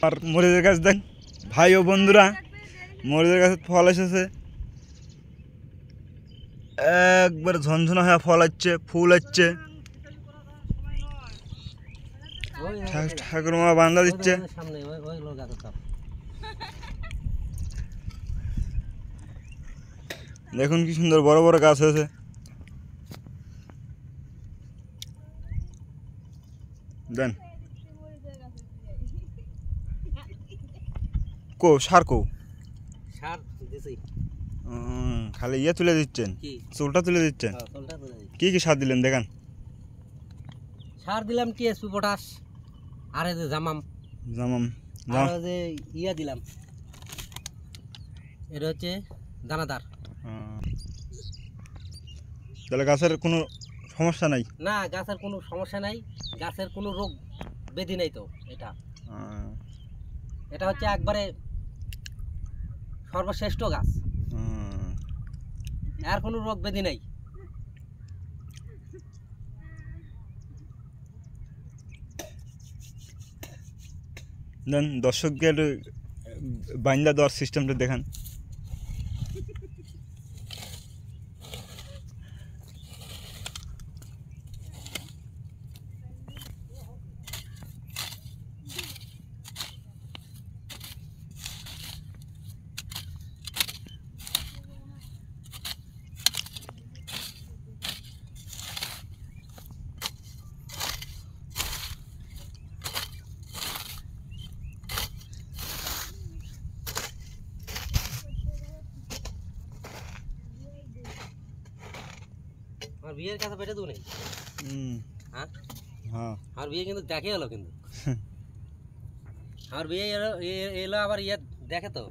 আর মরিচের গাছ দেন ভাই ও বন্ধুরা, মরিচের গাছে ফল এসেছে, একবার ঝনঝনা হয়ে ফল হচ্ছে, ফুল হচ্ছে। ঠাকুরমা বান্দা দিচ্ছে। দেখুন কি সুন্দর বড় বড় গাছ হয়েছে। দেন কো সার কো খালি ইয়ে তুলে দিচ্ছেন, চুলটা তুলে দিচ্ছেন। কি কি সার দিলেন দেখান। সার দিলাম টিএসপি পটাশ, আর এই যে জামাম আর যে ইয়া দিলাম, এটা হচ্ছে দানাদার। তাহলে গাছের কোনো সমস্যা নাই? না, গাছের কোনো সমস্যা নাই, গাছের কোনো রোগ ব্যাধি নাই তো। এটা হচ্ছে একবারে সর্বশ্রেষ্ঠ গাছ, আর কোনো রোগ ব্যাধি নাই। দেন দর্শকদের বাংলা দেওয়ার সিস্টেমটা দেখান। আমার বিয়ের কাছে বেটে দেবো নাকি? হ্যাঁ হ্যাঁ, আমার বিয়ে কিন্তু দেখে এলো, কিন্তু আমার বিয়ে এলো আবার ইয়ে দেখে তো।